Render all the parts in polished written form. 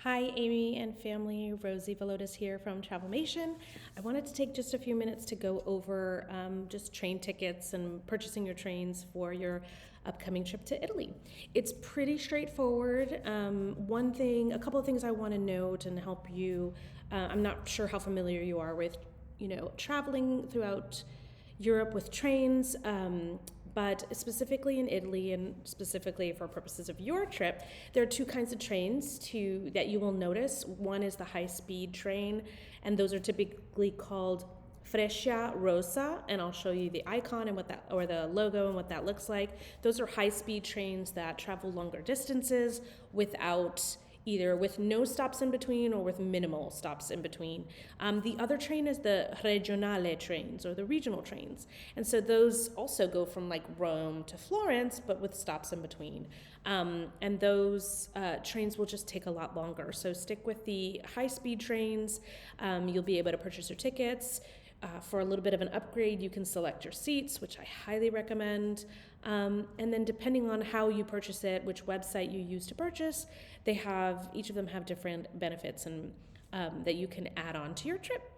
Hi, Amy and family. Rosie Velotis here from Travelmation. I wanted to take just a few minutes to go over just train tickets and purchasing your trains for your upcoming trip to Italy. It's pretty straightforward. A couple of things I want to note and help you. I'm not sure how familiar you are with, traveling throughout Europe with trains. But specifically in Italy, and specifically for purposes of your trip, there are two kinds of trains that you will notice. One is the high-speed train, and those are typically called Freccia Rossa, and I'll show you the icon and or the logo and what that looks like. Those are high-speed trains that travel longer distances either with no stops in between or with minimal stops in between. The other train is the regionale trains, or the regional trains. And so those also go from like Rome to Florence, but with stops in between. And those trains will just take a lot longer. So stick with the high-speed trains. You'll be able to purchase your tickets. For a little bit of an upgrade, you can select your seats, which I highly recommend. And then depending on how you purchase it, which website you use to purchase, each of them have different benefits and that you can add on to your trip.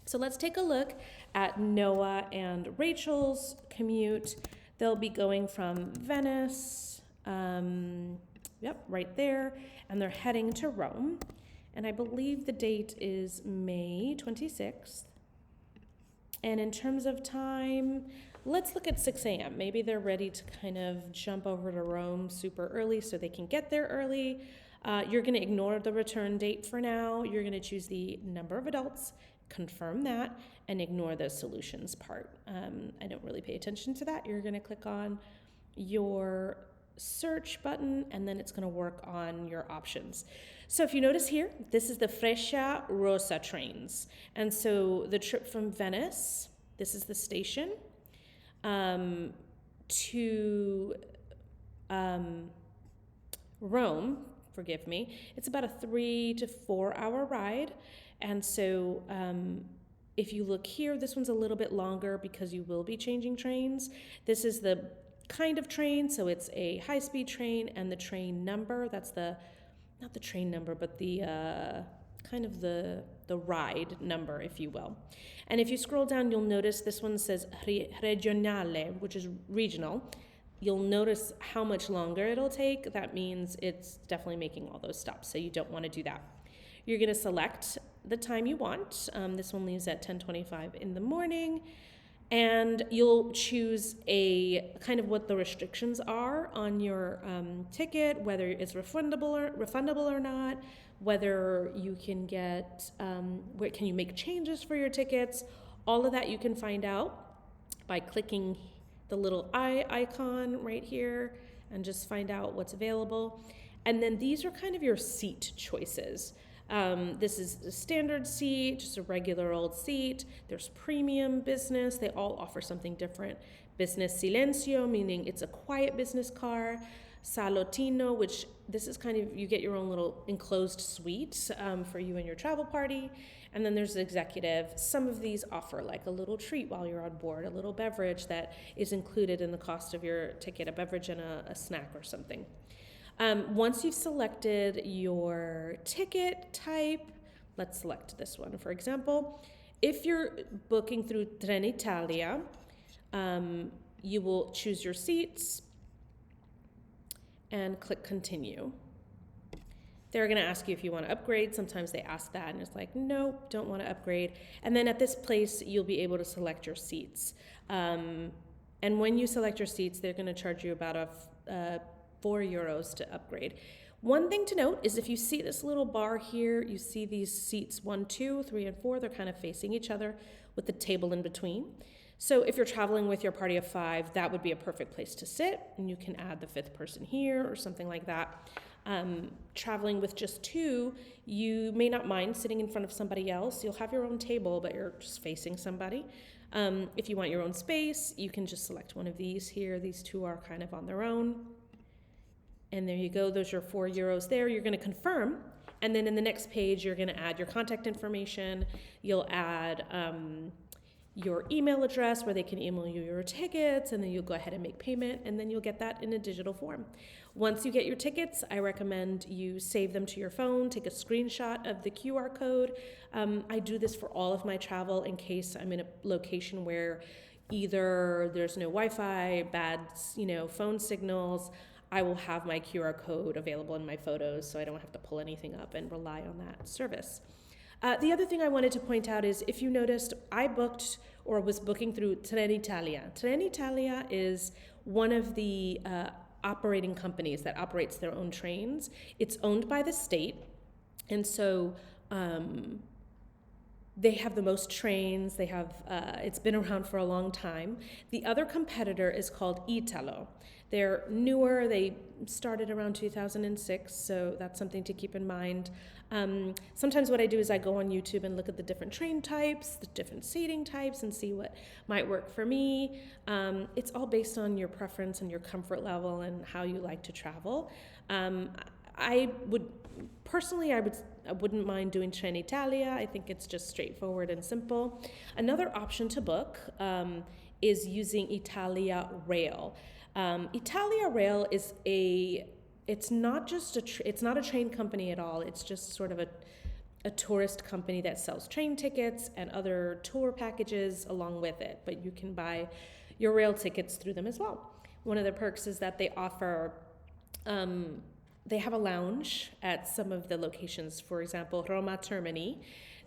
So let's take a look at Noah and Rachel's commute. They'll be going from Venice, right there, and they're heading to Rome. And I believe the date is May 26th. And in terms of time, let's look at 6 a.m. Maybe they're ready to kind of jump over to Rome super early so they can get there early. You're going to ignore the return date for now. You're going to choose the number of adults, confirm that, and ignore the solutions part. I don't really pay attention to that. You're going to click on your search button, and then it's going to work on your options. So if you notice here, this is the Freccia Rossa trains. And so the trip from Venice, this is the station, to Rome, forgive me, it's about a 3 to 4 hour ride. And so if you look here, this one's a little bit longer because you will be changing trains. This is the kind of train, so it's a high-speed train, and the train number, that's not the train number, but the kind of the ride number, if you will. And if you scroll down, you'll notice this one says regionale, which is regional. You'll notice how much longer it'll take. That means it's definitely making all those stops, so you don't want to do that. You're going to select the time you want. This one leaves at 10:25 in the morning. And you'll choose a kind of what the restrictions are on your ticket, whether it's refundable or not, whether you can where can you make changes for your tickets. All of that you can find out by clicking the little eye icon right here and just find out what's available. And then these are kind of your seat choices. This is a standard seat, just a regular old seat. There's premium business. They all offer something different. Business Silencio, meaning it's a quiet business car. Salottino, which this is kind of, you get your own little enclosed suite for you and your travel party. And then there's executive. Some of these offer like a little treat while you're on board, a little beverage that is included in the cost of your ticket, a beverage and a snack or something. Once you've selected your ticket type, let's select this one, for example. If you're booking through Trenitalia, you will choose your seats and click continue. They're going to ask you if you want to upgrade. Sometimes they ask that, and it's like, nope, don't want to upgrade. And then at this place, you'll be able to select your seats. And when you select your seats, they're going to charge you about €4 to upgrade. One thing to note is if you see this little bar here, you see these seats 1, 2, 3, and 4, they're kind of facing each other with the table in between. So if you're traveling with your party of 5, that would be a perfect place to sit, and you can add the 5th person here or something like that. Traveling with just 2, you may not mind sitting in front of somebody else. You'll have your own table, but you're just facing somebody. If you want your own space, you can just select one of these here. These 2 are kind of on their own. And there you go, those are €4 there. You're gonna confirm, and then in the next page, you're gonna add your contact information. You'll add your email address where they can email you your tickets, and then you'll go ahead and make payment, and then you'll get that in a digital form. Once you get your tickets, I recommend you save them to your phone, take a screenshot of the QR code. I do this for all of my travel in case I'm in a location where either there's no Wi-Fi, bad, phone signals. I will have my QR code available in my photos so I don't have to pull anything up and rely on that service. The other thing I wanted to point out is, if you noticed, I booked or was booking through Trenitalia. Trenitalia is one of the operating companies that operates their own trains. It's owned by the state, and so they have the most trains. They have it's been around for a long time. The other competitor is called Italo. They're newer. They started around 2006, so that's something to keep in mind. Sometimes what I do is I go on YouTube and look at the different train types, the different seating types, and see what might work for me. It's all based on your preference and your comfort level and how you like to travel. I wouldn't mind doing Trenitalia. I think it's just straightforward and simple. Another option to book is using Italia Rail. Italia Rail is it's not a train company at all. It's just sort of a tourist company that sells train tickets and other tour packages along with it, but you can buy your rail tickets through them as well. One of the perks is that they offer, they have a lounge at some of the locations. For example, Roma Termini,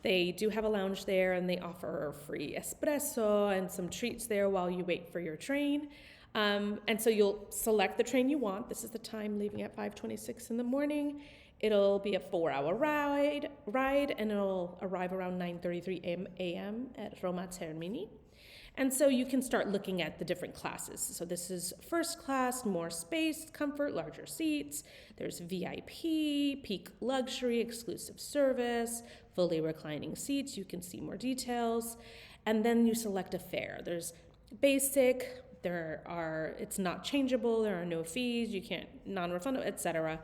they do have a lounge there, and they offer free espresso and some treats there while you wait for your train. And so you'll select the train you want. This is the time leaving at 5:26 in the morning. It'll be a 4-hour ride, and it'll arrive around 9:33 a.m. at Roma Termini. And so you can start looking at the different classes. So this is first class, more space, comfort, larger seats. There's VIP, peak luxury, exclusive service, fully reclining seats. You can see more details. And then you select a fare. There's basic, it's not changeable, there are no fees, you can't non-refundable, etc.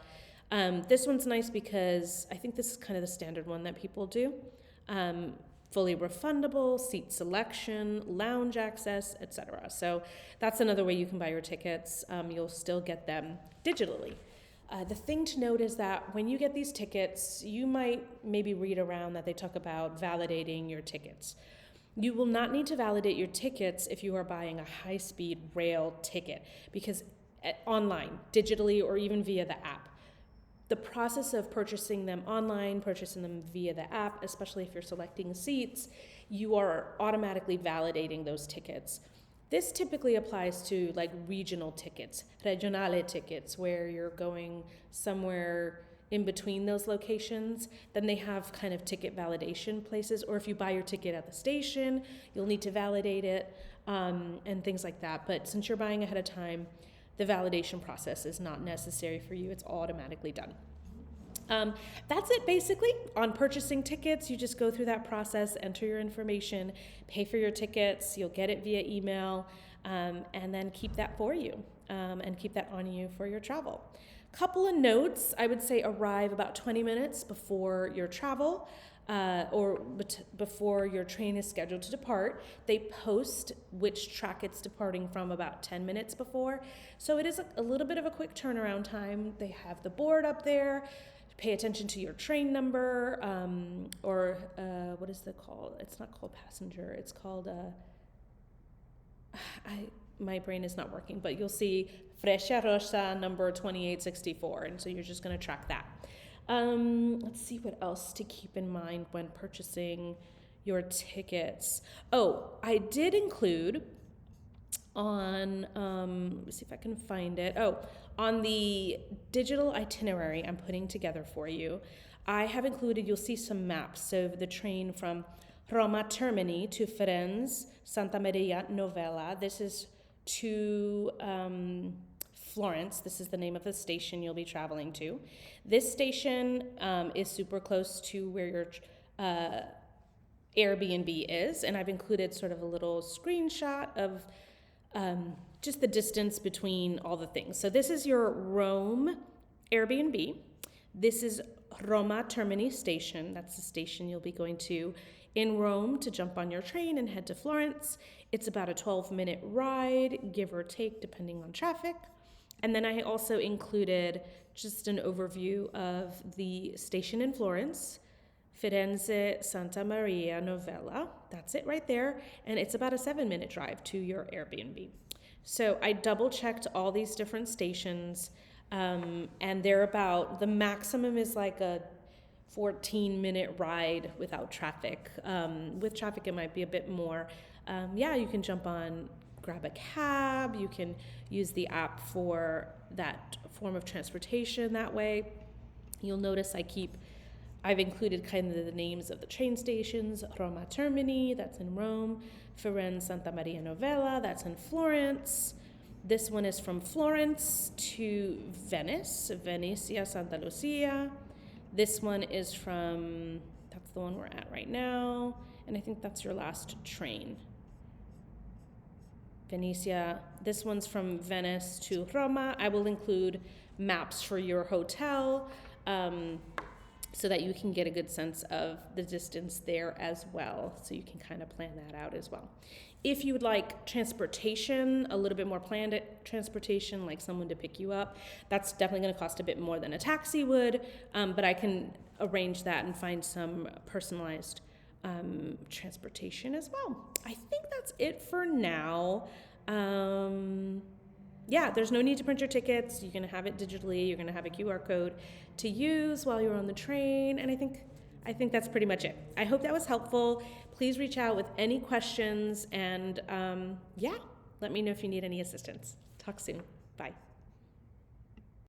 This one's nice because I think this is kind of the standard one that people do. Fully refundable, seat selection, lounge access, etc. So that's another way you can buy your tickets. You'll still get them digitally. The thing to note is that when you get these tickets, you might maybe read around that they talk about validating your tickets. You will not need to validate your tickets if you are buying a high-speed rail ticket, because online, digitally, or even via the app. The process of purchasing them online, purchasing them via the app, especially if you're selecting seats, you are automatically validating those tickets. This typically applies to like regional tickets, regionale tickets, where you're going somewhere in between those locations. Then they have kind of ticket validation places, or if you buy your ticket at the station, you'll need to validate it, and things like that. But since you're buying ahead of time, the validation process is not necessary for you. It's automatically done. That's it basically on purchasing tickets. You just go through that process, enter your information, pay for your tickets. You'll get it via email, and then keep that for you, and keep that on you for your travel. Couple of notes, I would say arrive about 20 minutes before your travel, or before your train is scheduled to depart. They post which track it's departing from about 10 minutes before. So it is a little bit of a quick turnaround time. They have the board up there. Pay attention to your train number, or what is it called? It's not called passenger. It's called, my brain is not working, but you'll see Frecciarossa number 2864, and so you're just going to track that. Let's see what else to keep in mind when purchasing your tickets. Oh, I did include on, let me see if I can find it. Oh, on the digital itinerary I'm putting together for you, I have included, you'll see some maps. So the train from Roma Termini to Firenze, Santa Maria Novella. This is to Florence. This is the name of the station you'll be traveling to. This station is super close to where your Airbnb is, and I've included sort of a little screenshot of just the distance between all the things. So this is your Rome Airbnb. This is Roma Termini station. That's the station you'll be going to in Rome to jump on your train and head to Florence. It's about a 12-minute ride, give or take, depending on traffic. And then I also included just an overview of the station in Florence, Firenze Santa Maria Novella. That's it right there. And it's about a 7-minute drive to your Airbnb. So I double checked all these different stations, and they're about, the maximum is like a 14-minute ride without traffic. With traffic, it might be a bit more. Yeah, you can jump on, grab a cab. You can use the app for that form of transportation that way. You'll notice I've included kind of the names of the train stations. Roma Termini, that's in Rome. Firenze Santa Maria Novella, that's in Florence. This one is from Florence to Venice, Venezia Santa Lucia. This one is that's the one we're at right now, and I think that's your last train. Venezia, this one's from Venice to Roma. I will include maps for your hotel, so that you can get a good sense of the distance there as well. So you can kind of plan that out as well. If you would like transportation, a little bit more planned transportation, like someone to pick you up, that's definitely going to cost a bit more than a taxi would, but I can arrange that and find some personalized transportation as well. I think that's it for now. Yeah, there's no need to print your tickets. You're going to have it digitally. You're going to have a QR code to use while you're on the train. And I think that's pretty much it. I hope that was helpful. Please reach out with any questions. And yeah, let me know if you need any assistance. Talk soon. Bye.